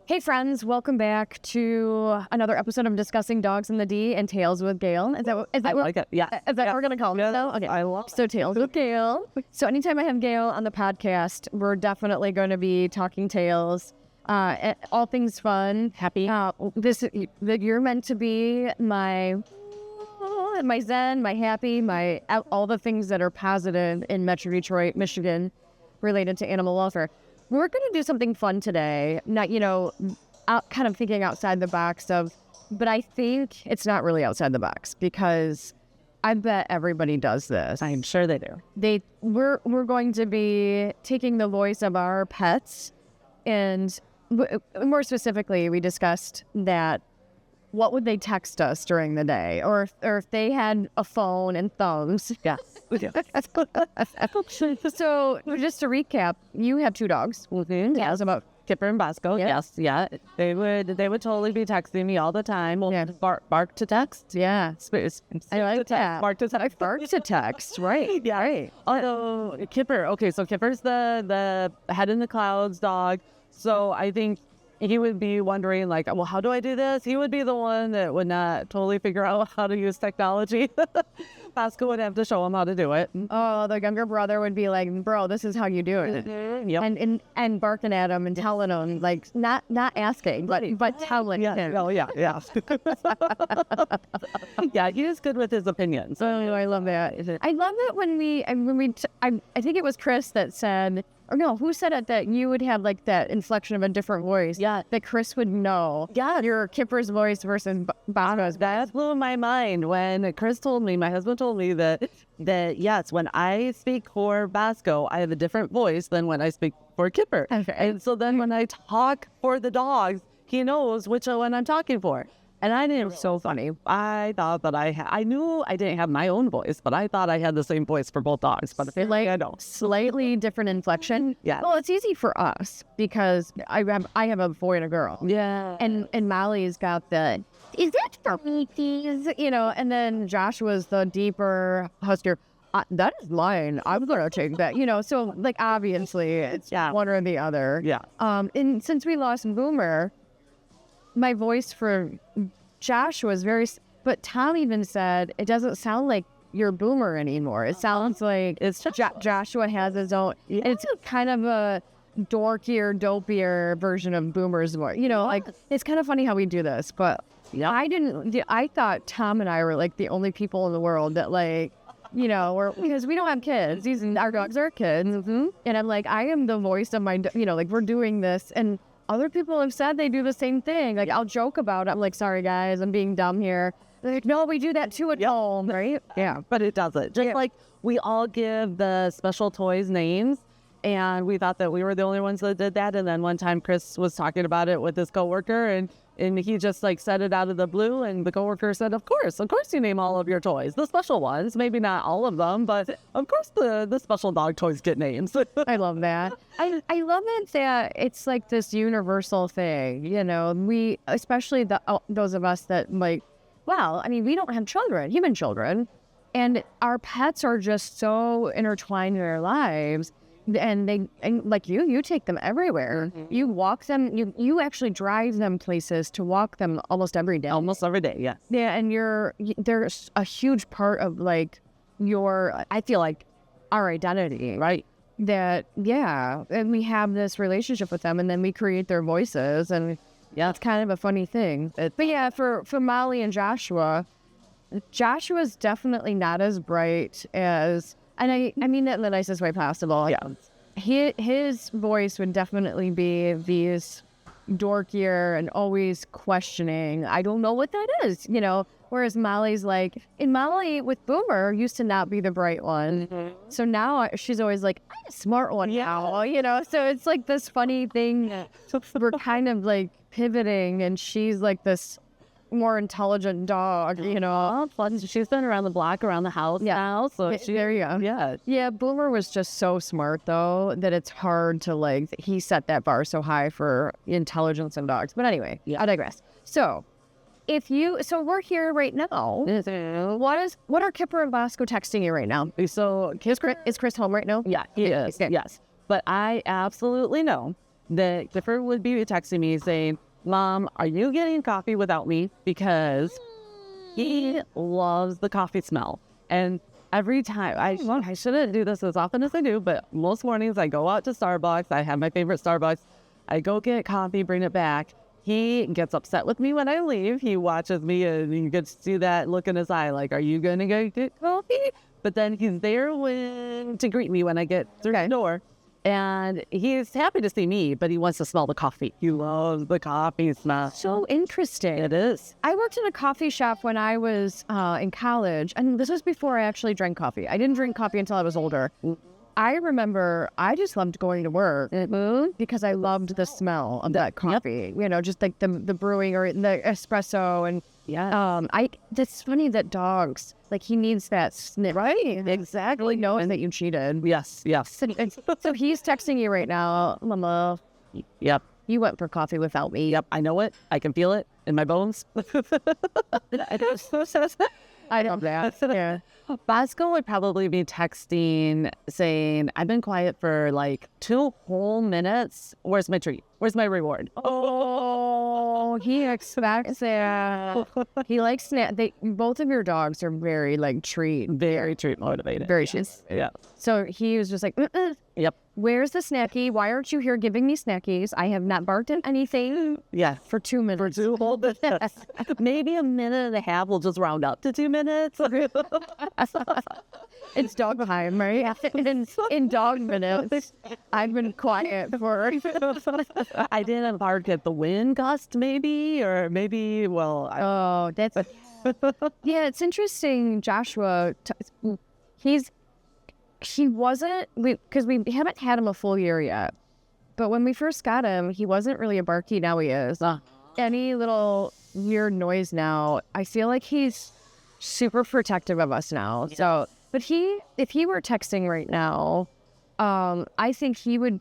Hey friends, welcome back to another episode of Discussing Dogs in the D and Tails with Gail. Is that I like it? Yeah. Is that what we're gonna call it? No? Okay. I love So Tails with Gail. So anytime I have Gail on the podcast, we're definitely going to be talking Tails, all things fun, happy. You're meant to be my zen, my happy, my all the things that are positive in Metro Detroit, Michigan, related to animal welfare. We're going to do something fun today, not, kind of thinking outside the box but I think it's not really outside the box because I bet everybody does this. I'm sure they do. We're going to be taking the voice of our pets, and more specifically, we discussed that what would they text us during the day, or if they had a phone and thumbs. Yes. So just to recap, you have two dogs. Mm-hmm. Yeah, it's about Kipper and Bosco. Yep. Yes. Yeah. They would totally be texting me all the time. Well, Yeah. bark to text. Yeah. I like that. Bark to text. Bark to text, right? Yeah. Right. So Kipper. Okay. So Kipper's the head in the clouds dog. So I think he would be wondering, like, well, how do I do this? He would be the one that would not totally figure out how to use technology. Bosco would have to show him how to do it. Oh, the younger brother would be like, bro, this is how you do it. Mm-hmm. Yep. And barking at him and telling him, like, not asking, but telling him. Oh, yeah. Yeah, he is good with his opinions. Oh, I love that. I love it I think it was Chris that said, or no, who said it, that you would have like that inflection of a different voice. Yeah. That Chris would know. Yeah. Your Kipper's voice versus Bosco's. That blew my mind when Chris told me, my husband told me that yes, when I speak for Bosco, I have a different voice than when I speak for Kipper. Okay. And so then when I talk for the dogs, he knows which one I'm talking for. And I didn't. So funny. I thought that I knew I didn't have my own voice, but I thought I had the same voice for both dogs. But apparently I don't. Slightly different inflection. Yeah. Well, it's easy for us because I have a boy and a girl. Yeah. And Mollie's got the, is that for me, please? And then Joshua's the deeper, huskier. That is mine. I'm gonna take that. So like obviously it's one or the other. Yeah. And since we lost Boomer, my voice for Joshua is but Tom even said it doesn't sound like you're Boomer anymore. It sounds like it's Joshua has his own. Yeah. It's kind of a dorkier, dopier version of Boomer's voice. Like it's kind of funny how we do this, but I thought Tom and I were like the only people in the world that because we don't have kids. Our dogs are kids. Mm-hmm. And I'm like, I am the voice of my, like we're doing this. And other people have said they do the same thing. Like I'll joke about it. I'm like, sorry guys, I'm being dumb here. They're like, no, we do that too at home, right? Yeah, but it doesn't. Just like we all give the special toys names, and we thought that we were the only ones that did that. And then one time Chris was talking about it with his coworker, and he just like said it out of the blue, and the coworker said, of course you name all of your toys, the special ones, maybe not all of them, but of course the special dog toys get names. I love that. I love it that it's like this universal thing, we, especially those of us that like, well, I mean, we don't have children, human children, and our pets are just so intertwined in our lives. And like you take them everywhere. Mm-hmm. You walk them. You actually drive them places to walk them almost every day. Almost every day, yes. Yeah, and they're a huge part of like I feel like our identity, right? And we have this relationship with them, and then we create their voices, and it's kind of a funny thing. But yeah, for Mollie and Joshua's definitely not as bright as. And I mean that in the nicest way possible. Yeah. His voice would definitely be these dorkier and always questioning. I don't know what that is, Whereas Mollie's like, and Mollie with Boomer used to not be the bright one. Mm-hmm. So now she's always like, I'm a smart one now, So it's like this funny thing. We're kind of like pivoting, and she's like this more intelligent dog, Plus, she's been around the block, around the house now, so there you go. Yeah, Boomer was just so smart though that it's hard to like. He set that bar so high for intelligence in dogs. But anyway, I digress. So we're here right now. What are Kipper and Bosco texting you right now? So Is Chris home right now? Yeah, he is. Okay. Yes, but I absolutely know that Kipper would be texting me saying, Mom, are you getting coffee without me? Because he loves the coffee smell. And every time, I shouldn't do this as often as I do, but most mornings I go out to Starbucks. I have my favorite Starbucks. I go get coffee, bring it back. He gets upset with me when I leave. He watches me and you get to see that look in his eye, like, are you going to go get coffee? But then he's there to greet me when I get through the door. And he's happy to see me, but he wants to smell the coffee. He loves the coffee smell. So interesting. It is. I worked in a coffee shop when I was in college, and this was before I actually drank coffee. I didn't drink coffee until I was older. I remember I just loved going to work because I loved the smell of that coffee. You know, just like the brewing or the espresso. And that's funny that dogs, like he needs that sniff. Right, Exactly. Knowing that you cheated. Yes. So he's texting you right now, Mama. Yep. You went for coffee without me. Yep. I know it. I can feel it in my bones. I know that. Yeah. Bosco would probably be texting saying, I've been quiet for like 2 whole minutes. Where's my treat? Where's my reward? Oh, he expects it. He likes snack. Both of your dogs are very like treat. Very treat motivated. Very treat. Yeah. So he was just like, Yep. Where's the snacky? Why aren't you here giving me snackies? I have not barked at anything. Yeah. For 2 minutes. For 2 whole minutes. Maybe a minute and a half. We'll just round up to 2 minutes. It's dog time, right? In dog minutes, I've been quiet for. I didn't bark at the wind gust, maybe, Oh, that's. Yeah, it's interesting. Joshua, he wasn't, because we haven't had him a full year yet. But when we first got him, he wasn't really a barky. Now he is. Any little weird noise now, I feel like he's super protective of us now. Yeah. So, but if he were texting right now, I think he would,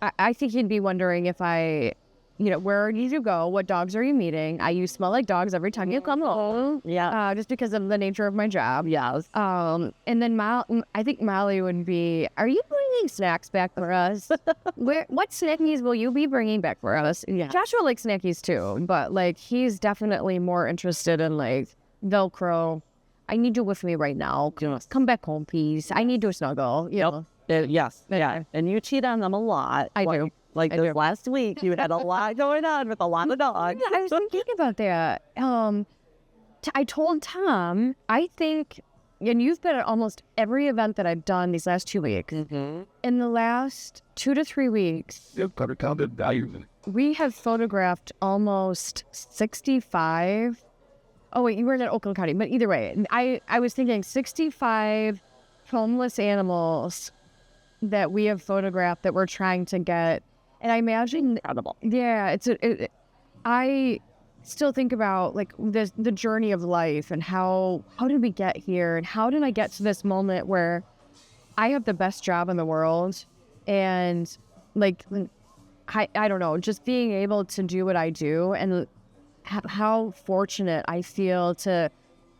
I think he'd be wondering if where did you go? What dogs are you meeting? You smell like dogs every time you come home. Yeah. Just because of the nature of my job. Yes. And then I think Mollie would be, are you bringing snacks back for us? What snackies will you be bringing back for us? Yeah. Joshua likes snackies too, but like he's definitely more interested in like Velcro. I need you with me right now. Yes. Come back home, please. I need to snuggle. You know? Yes. Yeah. And you cheat on them a lot. I do. Like this last week, you had a lot going on with a lot of dogs. Yeah, I was thinking about that. I told Tom, I think, and you've been at almost every event that I've done these last 2 weeks. Mm-hmm. In the last 2 to 3 weeks, we have photographed almost 65. Oh, wait, you were in Oakland County. But either way, I was thinking 65 homeless animals that we have photographed that we're trying to get. And I imagine, Incredible. Yeah, I still think about like the journey of life and how did we get here and how did I get to this moment where I have the best job in the world and like I don't know, just being able to do what I do and how fortunate I feel to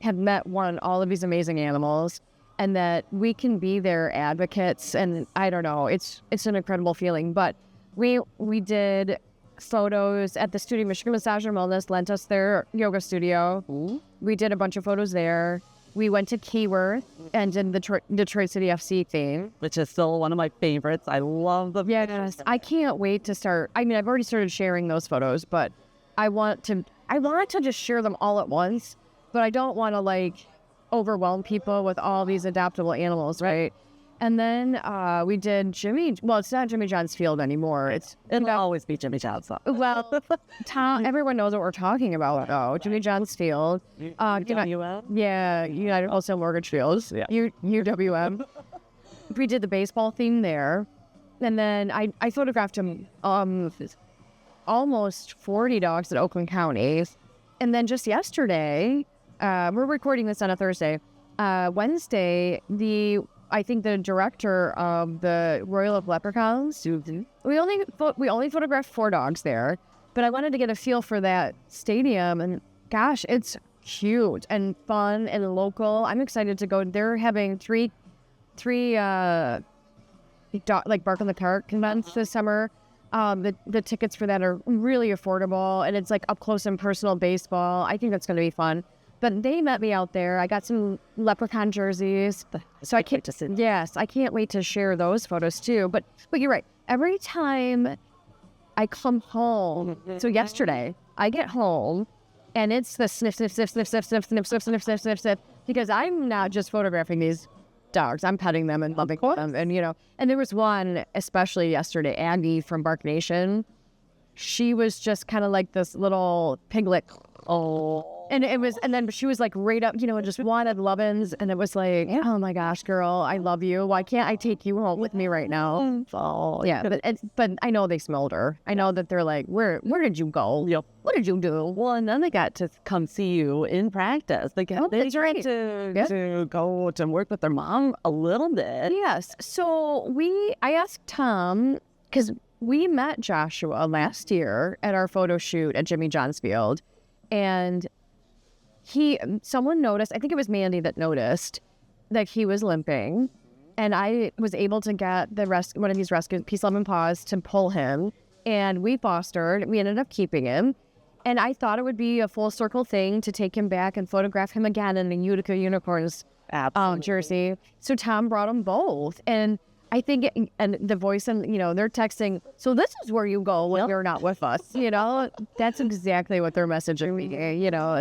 have met all of these amazing animals and that we can be their advocates. And I don't know, it's an incredible feeling. But we did photos at the Studio Michigan Massage and Wellness, lent us their yoga studio. Ooh. We did a bunch of photos there. We went to Keyworth and did the Detroit City FC theme. Which is still one of my favorites. I love the Yes, I can't wait to start. I mean, I've already started sharing those photos, but I want to just share them all at once, but I don't want to like overwhelm people with all these adoptable animals, right? And then we did it's not Jimmy John's Field anymore. It'll always be Jimmy John's. Well, Tom, everyone knows what we're talking about, though. Jimmy John's Field. UWM? Yeah, United Wholesale Mortgage Fields. Yeah. UWM. We did the baseball theme there. And then I photographed him almost 40 dogs at Oakland County. And then just yesterday, we're recording this on a Thursday. Wednesday, I think the director of the Royal of Leprechauns, we only photographed 4 dogs there, but I wanted to get a feel for that stadium, and gosh, it's huge and fun and local. I'm excited to go. They're having three like Bark on the Cart events this summer. The tickets for that are really affordable, and it's like up close and personal baseball. I think that's going to be fun. But they met me out there. I got some leprechaun jerseys, so I can't just I can't wait to share those photos too. But you're right. Every time I come home, so yesterday I get home, and it's the sniff, sniff, sniff, sniff, sniff, sniff, sniff, sniff, sniff, sniff, sniff, sniff, because I'm not just photographing these dogs. I'm petting them and loving them, and And there was one, especially yesterday, Aggie from Bark Nation. She was just kind of like this little piglet. And then she was like right up, and just wanted lovin's, and it was like, oh my gosh, girl, I love you. Why can't I take you home with me right now? Oh yeah, but I know they smelled her. I know that they're like, where did you go? Yep. What did you do? Well, and then they got to come see you in practice. They got to go to work with their mom a little bit. Yes. So I asked Tom, because we met Joshua last year at our photo shoot at Jimmy John's Field, and someone noticed, I think it was Mandy that noticed, that he was limping, and I was able to get one of these rescue Peace, Love, and Paws to pull him, and we ended up keeping him, and I thought it would be a full circle thing to take him back and photograph him again in the Utica Unicorns jersey. So Tom brought them both, and I think, and the voice, and they're texting, so this is where you go when you're not with us. That's exactly what they're messaging me.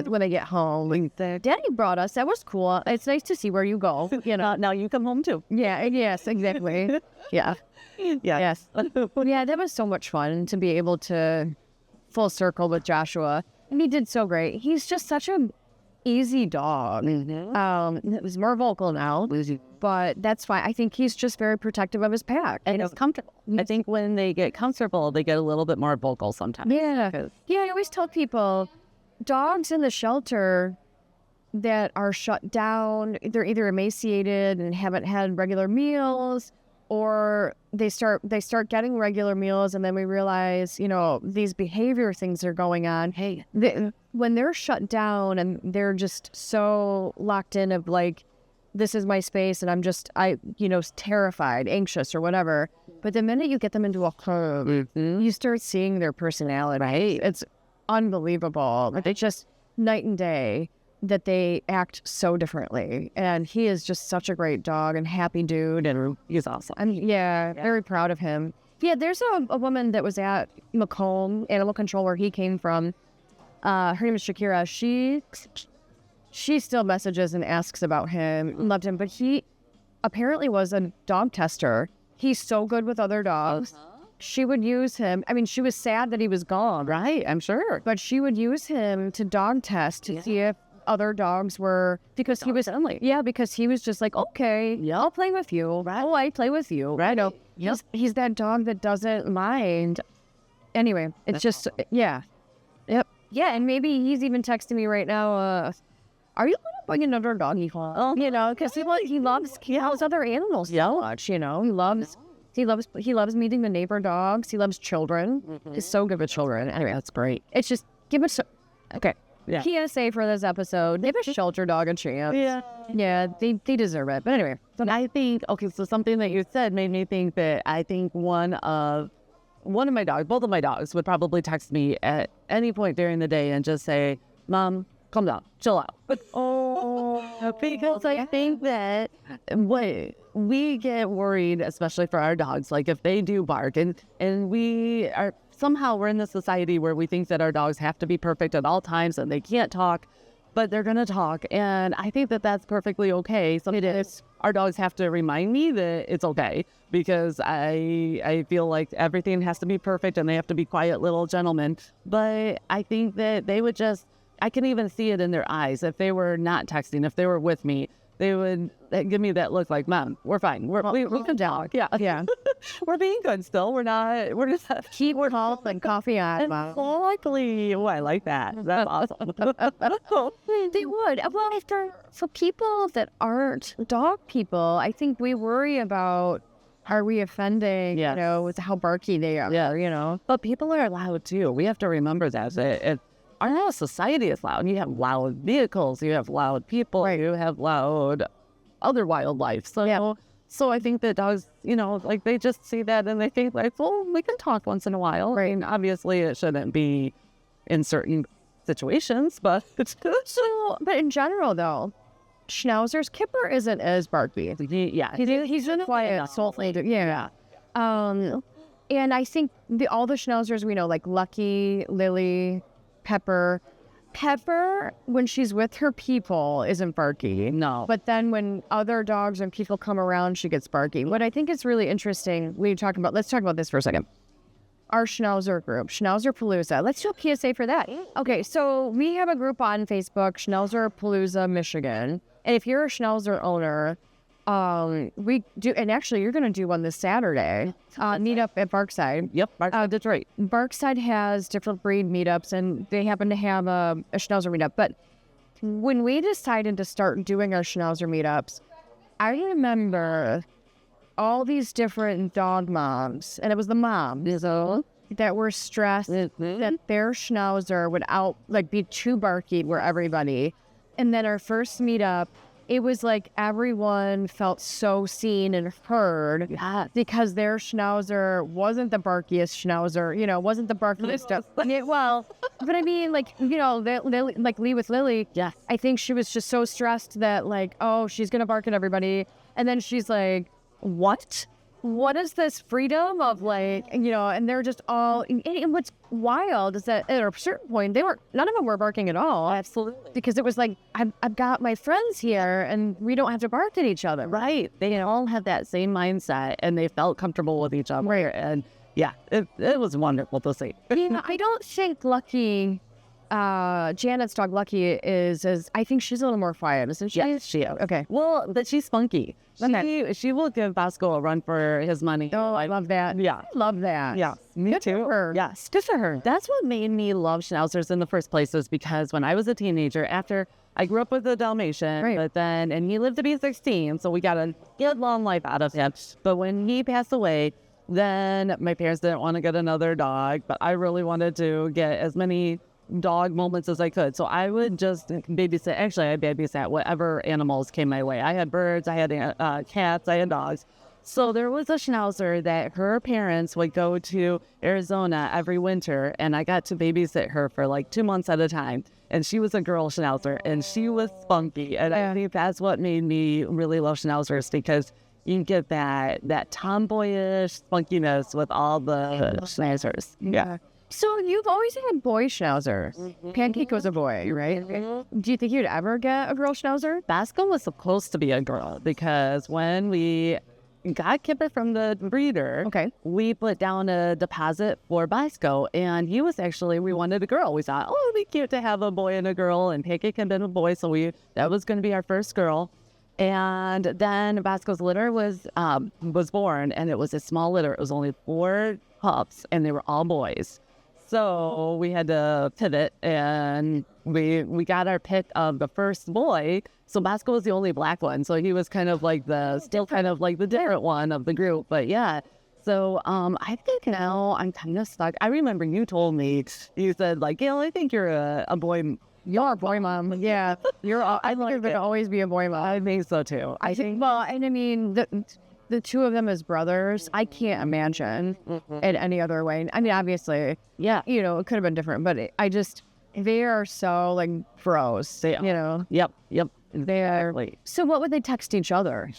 When they get home, Daddy brought us. That was cool. It's nice to see where you go. Now you come home too. Yeah. Yes. Exactly. Yeah. Yes. Yeah. That was so much fun to be able to full circle with Joshua, and he did so great. He's just such a easy dog. It was more vocal now, but that's fine. I think he's just very protective of his pack, and he's comfortable. I think when they get comfortable, they get a little bit more vocal sometimes. Yeah. I always tell people, dogs in the shelter that are shut down, they're either emaciated and haven't had regular meals, or they start getting regular meals, and then we realize, these behavior things are going on. Hey, when they're shut down and they're just so locked in of like, this is my space, and I'm just, terrified, anxious, or whatever. But the minute you get them into a home, you start seeing their personality. Right? It's unbelievable. Right. It's just night and day that they act so differently. And he is just such a great dog and happy dude, and he's awesome. I'm very proud of him. Yeah, there's a woman that was at Macomb Animal Control where he came from. Her name is Shakira. She still messages and asks about him, loved him, but he apparently was a dog tester. He's so good with other dogs. She would use him. I mean, she was sad that he was gone, right? I'm sure. But she would use him to dog test to see if other dogs were, because he was because he was just like, okay, I'll play with you. Right. Oh, I play with you. Right. He's that dog that doesn't mind. Anyway, it's just Yep. Yeah, and maybe he's even texting me right now, are you going to bring another doggy home? Because he loves other animals so much, He loves meeting the neighbor dogs. He loves children. He's so good with children. Anyway, that's great. It's just, okay. Yeah. PSA for this episode, give a shelter dog a chance. Yeah, they deserve it. But anyway. I think, so something that you said made me think that I think one of my dogs, both of my dogs, would probably text me at any point during the day and just say, Mom, calm down, chill out. Because I think that we get worried, especially for our dogs, like if they do bark, and we're in this society where we think that our dogs have to be perfect at all times and they can't talk, but they're going to talk. And I think that that's perfectly okay. Sometimes our dogs have to remind me that it's okay, because I feel like everything has to be perfect and they have to be quiet little gentlemen. But I think that they would I can even see it in their eyes. If they were not texting, if they were with me, they would give me that look like, Mom, we're fine. We can talk. Yeah. We're being good still. We're just keep calm and coffee on. Exactly. Oh, I like that. That's awesome. They would. Well, for people that aren't dog people, I think we worry about, are we offending, with how barky they are, But people are loud too. We have to remember that. Our whole society is loud. You have loud vehicles, you have loud people, you have loud other wildlife. So So I think that dogs, like they just see that and they think like, well, we can talk once in a while. Right. And obviously it shouldn't be in certain situations, but But in general, though, schnauzers, Kipper isn't as barky. He's in a quiet, soulful. Yeah. And I think all the schnauzers we know, like Lucky, Lily, Pepper, when she's with her people, isn't barky. No. But then when other dogs and people come around, she gets barky. What I think is really interesting, let's talk about this for a second. Our Schnauzer group, Schnauzer Palooza. Let's do a PSA for that. Okay, so we have a group on Facebook, Schnauzer Palooza Michigan. And if you're a Schnauzer owner, we do, and actually you're going to do one this Saturday, meetup at Barkside. Yep, Detroit. Barkside has different breed meetups, and they happen to have a Schnauzer meetup. But when we decided to start doing our Schnauzer meetups, I remember all these different dog moms, and it was the moms that were stressed that their Schnauzer would be too barky for everybody. And then our first meetup, it was like everyone felt so seen and heard because their Schnauzer wasn't the barkiest Schnauzer, wasn't the barkiest stuff. Well, but I mean, like Lee with Lily, yes. I think she was just so stressed that like, oh, she's going to bark at everybody. And then she's like, what is this freedom of like, and they're just all, and what's wild is that at a certain point, none of them were barking at all. Absolutely. Because it was like, I've got my friends here and we don't have to bark at each other. Right. They all had that same mindset and they felt comfortable with each other. Right. And yeah, it was wonderful to see. I don't think Lucky, Janet's dog Lucky is I think she's a little more quiet, isn't she? Yes, she is. Okay. Well, but she's spunky. She will give Bosco a run for his money. Oh, I love that. Yeah. I love that. Yeah. Me Good too. for her. Yes. Good for her. That's what made me love Schnauzers in the first place, is because when I was a teenager, after I grew up with a Dalmatian, right. and he lived to be 16, so we got a good long life out of him. But when he passed away, then my parents didn't want to get another dog, but I really wanted to get as many dog moments as I could. So I would just babysit. Actually, I babysat whatever animals came my way. I had birds, I had cats, I had dogs. So there was a Schnauzer that her parents would go to Arizona every winter, and I got to babysit her for like 2 months at a time. And she was a girl Schnauzer, and she was spunky. And I think that's what made me really love Schnauzers, because you get that tomboyish spunkiness with all the Schnauzers. Yeah. So you've always had boy Schnauzers. Mm-hmm. Pancake was a boy, right? Mm-hmm. Do you think you'd ever get a girl Schnauzer? Bosco was supposed to be a girl, because when we got Kipper from the breeder, we put down a deposit for Bosco, and he was actually, we wanted a girl. We thought, oh, it'd be cute to have a boy and a girl, and Pancake had been a boy, so that was going to be our first girl. And then Bosco's litter was born, and it was a small litter. It was only 4 pups, and they were all boys. So we had to pivot, and we got our pick of the first boy. So Bosco was the only black one. So he was kind of like the different one of the group. But yeah, so I think now I'm kind of stuck. I remember you told me, you said like, Gail, I think you're a boy. You're a boy mom. Yeah. I think you're going to always be a boy mom. I think so too. I think, well, and I mean, the two of them as brothers, I can't imagine it any other way. I mean, obviously, yeah, it could have been different, but they are so like bros, Yep. They are. So what would they text each other?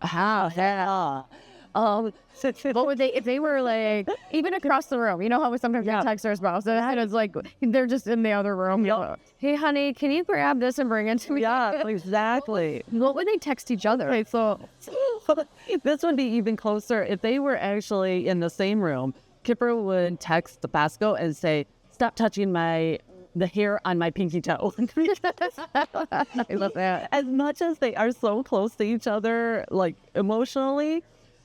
How? What would they, if they were like, even across the room, you know how we sometimes get text our spouses, and it's like, they're just in the other room. Yep. Hey, honey, can you grab this and bring it to me? Yeah, exactly. What would they text each other? Okay, so this would be even closer. If they were actually in the same room, Kipper would text Bosco and say, stop touching the hair on my pinky toe. I love that. As much as they are so close to each other, like emotionally,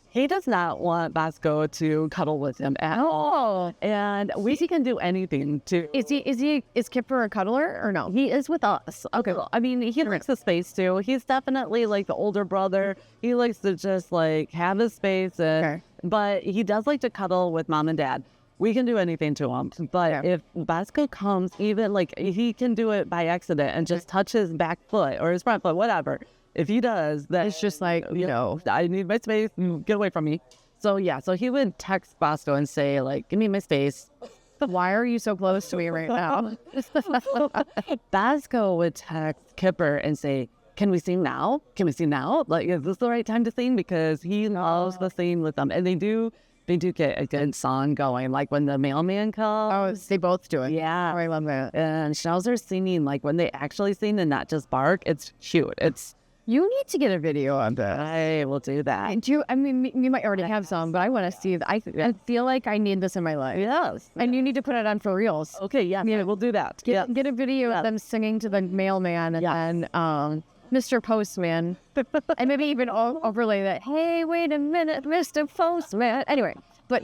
he does not want Bosco to cuddle with him at all. And he can do anything to. Is Kipper a cuddler or no? He is with us. Okay. Well, I mean, he likes the space too. He's definitely like the older brother. He likes to just like have his space, but he does like to cuddle with mom and dad. We can do anything to him. But if Bosco comes, even like he can do it by accident and just touch his back foot or his front foot, whatever. if he does, then It's just like, you know, I need my space. Get away from me. So yeah, so he would text Bosco and say like, give me my space. why are you so close to me right now? Bosco would text Kipper and say, can we sing now? Can we sing now? Like, is this the right time to sing? Because he loves to sing with them. And they do get a good song going. Like when the mailman comes. Oh, they both do it. Yeah. Oh, I love that. And Schnauzer's singing, like when they actually sing and not just bark, it's cute. You need to get a video of this. I will do that. I mean, you might already have some, but I want to see. I feel like I need this in my life. Yes. And you need to put it on for reels. Okay, yeah, we'll do that. Get a video of them singing to the mailman and then Mr. Postman. And maybe even overlay that, hey, wait a minute, Mr. Postman. Anyway, but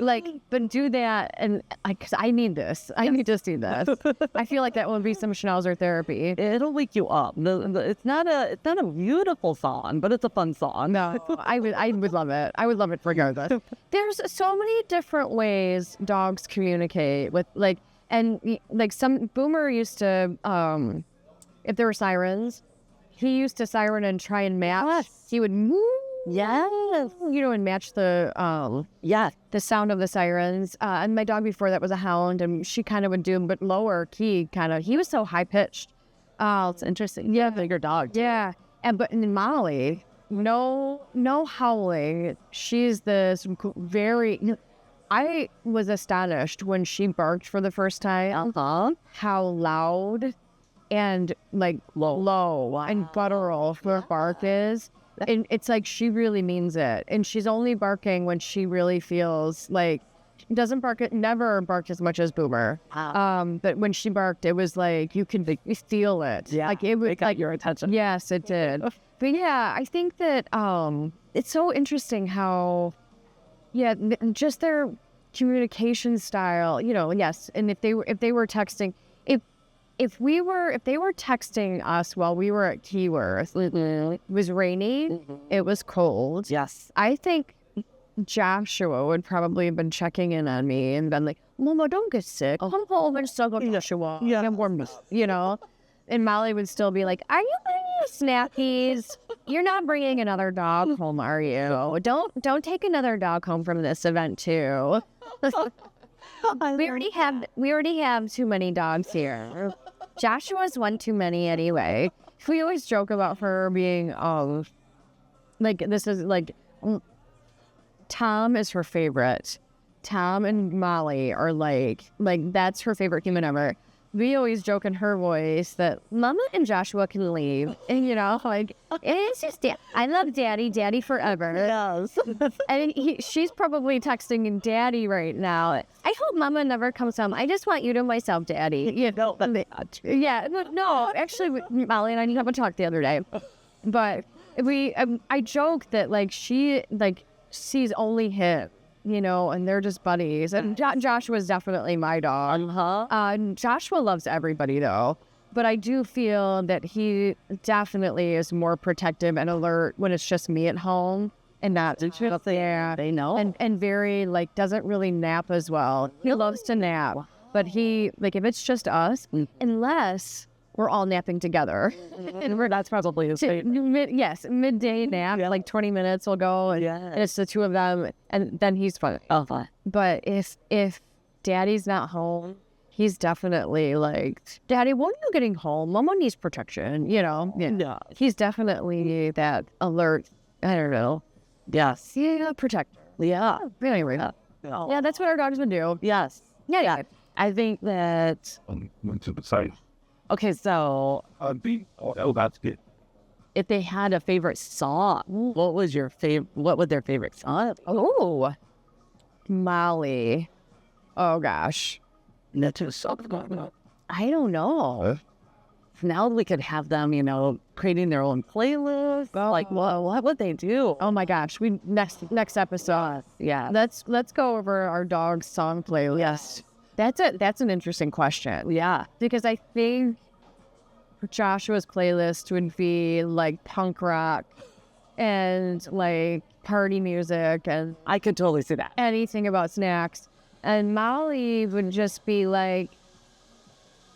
do that. And because I need this. I need to see this. I feel like that will be some Schnauzer therapy. It'll wake you up. It's not a beautiful song, but it's a fun song. No, I would love it. I would love it regardless. There's so many different ways dogs communicate with some Boomer used to, if there were sirens, he used to siren and try and match. Yes. He would move. Yes. And match the sound of the sirens. And my dog before that was a hound, and she kind of would do, but lower key kind of. He was so high pitched. Oh, it's interesting. Yeah, bigger dog. Yeah, but in Mollie, no howling. She's this very. I was astonished when she barked for the first time. How loud and like low and guttural her bark is. And it's like she really means it. And she's only barking when she really feels like never barked as much as Boomer. But when she barked, it was like you could feel it. Yeah. Like it was got your attention. Yes, it did. But yeah, I think that it's so interesting how just their communication style, yes. And if they were texting, if they were texting us while we were at Keyworth, it was raining, it was cold. Yes. I think Joshua would probably have been checking in on me and been like, Mama, don't get sick. Come home and snuggle Joshua. Yeah. Get warm, And Mollie would still be like, are you bringing snackies? You're not bringing another dog home, are you? Don't take another dog home from this event, too. We already have too many dogs here. Joshua's one too many anyway. We always joke about her being Tom is her favorite. Tom and Mollie are like that's her favorite human ever. We always joke in her voice that Mama and Joshua can leave. And, it's just, I love Daddy forever. Yes. And she's probably texting Daddy right now. I hope Mama never comes home. I just want you to myself, Daddy. No, actually, Mollie and I haven't talked the other day. But I joke that, she, sees only him. And they're just buddies. And Joshua's definitely my dog. Joshua loves everybody, though. But I do feel that he definitely is more protective and alert when it's just me at home and not there. They know. And very, doesn't really nap as well. He loves to nap. But he, if it's just us, unless we're all napping together. And that's probably his favorite. Midday nap, 20 minutes will go, and it's the two of them, and then he's fun. Oh, fine. But if Daddy's not home, he's definitely Daddy, when are you getting home? Mama needs protection, Yeah. He's definitely that alert, I don't know. Yes. Yeah, protector. Yeah. But anyway, that's what our dogs would do. Yes. Yeah. I think that... Went to the site. Okay, so that's good. if they had a favorite song, what would their favorite song be? Oh, Mollie. Oh gosh, I I don't know. Now we could have them, creating their own playlist. What would they do? oh my gosh. We next episode. Yeah. Let's go over our dog's song playlist. Yes. That's an interesting question. Yeah. Because I think Joshua's playlist would be punk rock and party music and I could totally see that. anything about snacks. And Mollie would just be I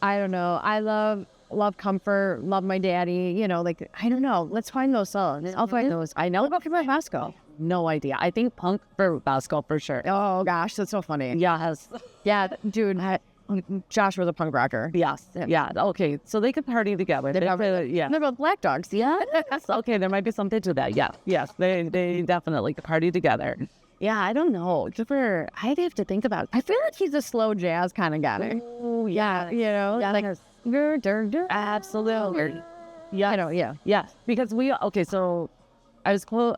don't know. I love love comfort, love my daddy, you know, like, I don't know. Let's find those songs. I'll find those. I know. What about Kipper Bosco? No idea. I think punk for Bosco for sure. Oh, gosh, that's so funny. Yes. Yeah, dude, Josh was a punk rocker. Yes. Yeah. Okay. So they could party together. Yeah. They're both black dogs. Yeah. Okay. There might be something to that. Yeah. Yes. They definitely could party together. Yeah. I don't know. Kipper, I'd have to think about it. I feel like he's a slow jazz kind of guy. Oh, yeah. You know, Yeah, like, absolutely. Yeah, I know, yeah. Yeah. Because so I was close.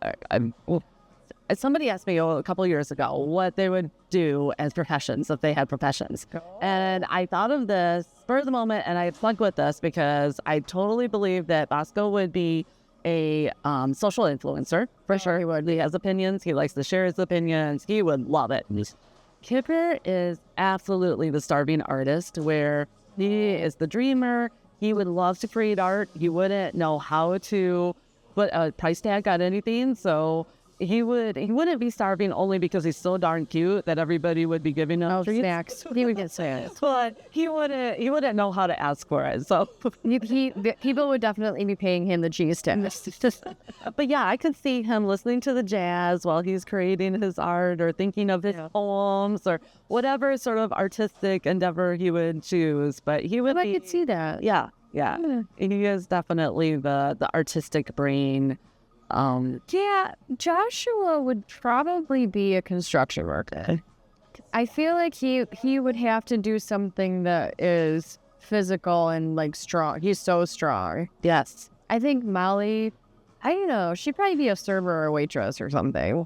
Somebody asked me a couple years ago what they would do as professions if they had professions. And I thought of this spur of the moment, and I plugged with this because I totally believe that Bosco would be a social influencer. For sure he would. He has opinions. He likes to share his opinions. He would love it. Kipper is absolutely the starving artist, where he is the dreamer. He would love to create art. He wouldn't know how to put a price tag on anything, so he wouldn't be starving only because he's so darn cute that everybody would be giving him treats. Snacks. He would get snacks. But he wouldn't know how to ask for it. So People would definitely be paying him the cheese tax. but yeah, I could see him listening to the jazz while he's creating his art or thinking of his poems or whatever sort of artistic endeavor he would choose. But he would I could see that. Yeah. He is definitely the artistic brain. Yeah, Joshua would probably be a construction worker. I feel like he would have to do something that is physical and like strong. He's so strong. Yes. I think Mollie, I don't know, she'd probably be a server or a waitress or something.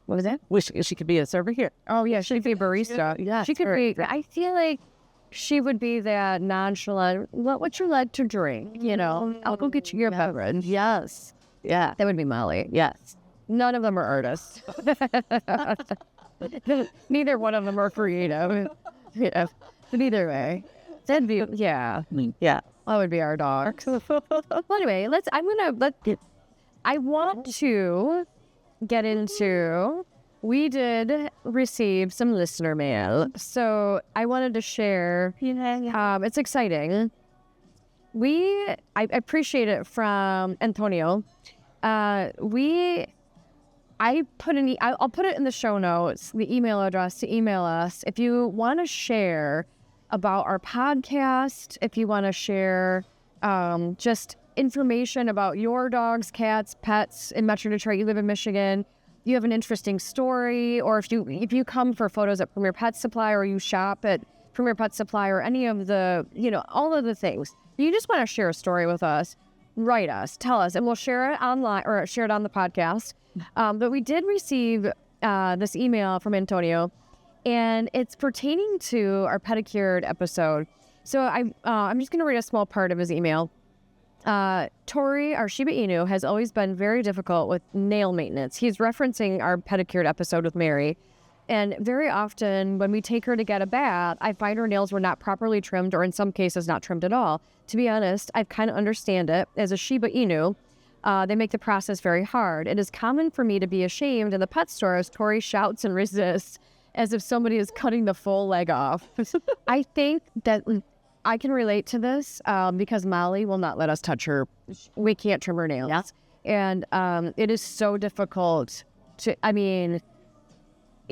What was that? Wish she could be a server here. Oh yeah, she'd be a barista. Yeah, she could be. I feel like she would be that nonchalant. What would you like to drink? You know, I'll go get you your beverage. Yes. Yeah. That would be Mollie. Yes. None of them are artists. Neither one of them are creative. Yeah. But either way, that'd be Yeah. that would be our dogs. Well, anyway, I want to get into. We did receive some listener mail, so I wanted to share. It's exciting. I appreciate it from Antonio. I'll put it in the show notes, the email address to email us if you want to share about our podcast, if you want to share just information about your dogs, cats, pets in Metro Detroit. You live in Michigan, you have an interesting story, or if you come for photos at Premier Pet Supply, or you shop at Premier Pet Supply, or any of the, all of the things. You just want to share a story with us, write us, tell us, and we'll share it online or share it on the podcast. But we did receive this email from Antonio, and it's pertaining to our pedicured episode. So I'm just going to read a small part of his email. Tori, our Shiba Inu, has always been very difficult with nail maintenance. He's referencing our pedicured episode with Mary. And very often when we take her to get a bath, I find her nails were not properly trimmed, or in some cases not trimmed at all. To be honest, I kind of understand it. As a Shiba Inu, they make the process very hard. It is common for me to be ashamed in the pet store as Tori shouts and resists as if somebody is cutting the full leg off. I think that I can relate to this because Mollie will not let us touch her. We can't trim her nails. Yeah. And it is so difficult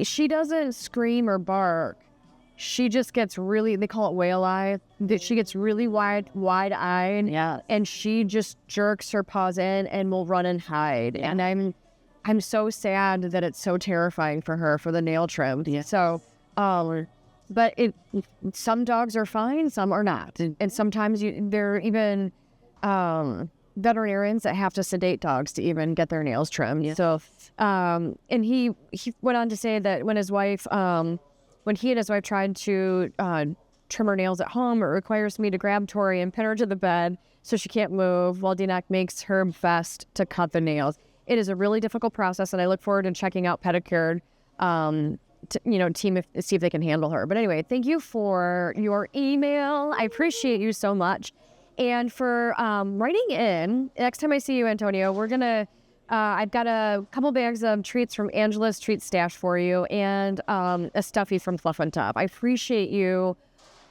she doesn't scream or bark. She just gets really, they call it whale eye. She gets really wide-eyed. Yeah. And she just jerks her paws in and will run and hide. Yeah. And I'm so sad that it's so terrifying for her for the nail trimmed. Yeah. So, but some dogs are fine, some are not. And sometimes there are even veterinarians that have to sedate dogs to even get their nails trimmed. Yeah. So, and he went on to say that when he and his wife tried to trim her nails at home, it requires me to grab Tori and pin her to the bed so she can't move while Dinak makes her best to cut the nails. It is a really difficult process, and I look forward to checking out Pedicured, team, see if they can handle her. But anyway, thank you for your email. I appreciate you so much. And for writing in, next time I see you, Antonio, we're going to, I've got a couple bags of treats from Angela's Treat Stash for you, and a stuffy from Fluff and Tough. I appreciate you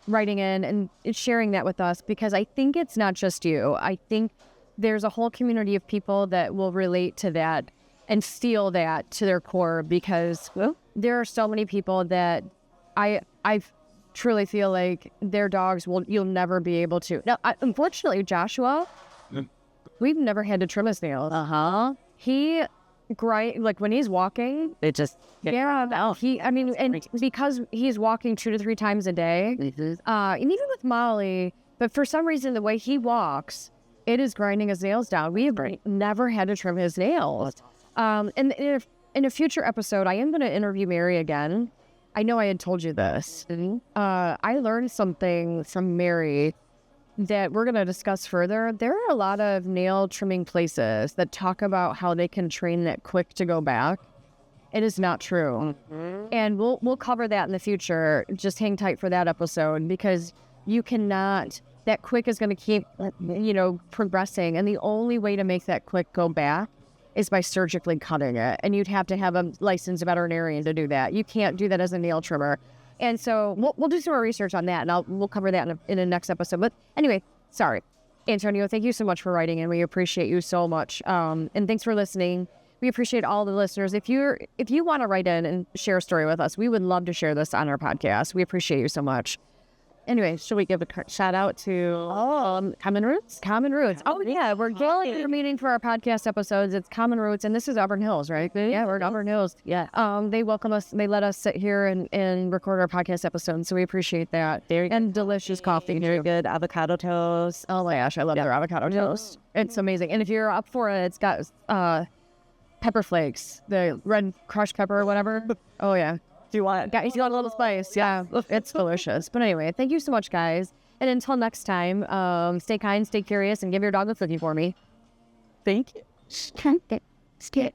writing in and sharing that with us, because I think it's not just you. I think there's a whole community of people that will relate to that and feel that to their core, because there are so many people that I truly feel like their dogs you'll never be able to. Now, unfortunately, Joshua, we've never had to trim his nails. He like when he's walking, It just and because he's walking 2 to 3 times a day, and even with Mollie, but for some reason the way he walks, it is grinding his nails down. We have never had to trim his nails. And in a future episode, I am going to interview Mary again. I know I had told you this. I learned something from Mary that we're going to discuss further. There are a lot of nail trimming places that talk about how they can train that quick to go back. It is not true. And we'll cover that in the future. Just hang tight for that episode, because you cannot, that quick is going to keep, progressing. And the only way to make that quick go back is by surgically cutting it. And you'd have to have a licensed veterinarian to do that. You can't do that as a nail trimmer. And so we'll do some more research on that, and we'll cover that in the next episode. But anyway, sorry. Antonio, thank you so much for writing in. We appreciate you so much. And thanks for listening. We appreciate all the listeners. If you want to write in and share a story with us, we would love to share this on our podcast. We appreciate you so much. Anyway, should we give a shout out to Common Roots? Common Roots. Oh, yeah. We're meeting for our podcast episodes. It's Common Roots, and this is Auburn Hills, right? Yeah, we're in Auburn Hills. Yeah. They welcome us. They let us sit here and record our podcast episosts, so we appreciate that. And delicious coffee. very good avocado toast. Oh my gosh, I love their avocado toast. It's amazing. And if you're up for it, it's got pepper flakes, the red crushed pepper or whatever. Oh, yeah. Do you want? Guys, you got a little spice. Yeah, it's delicious. But anyway, thank you so much, guys. And until next time, stay kind, stay curious, and give your dog a cookie for me. Thank you.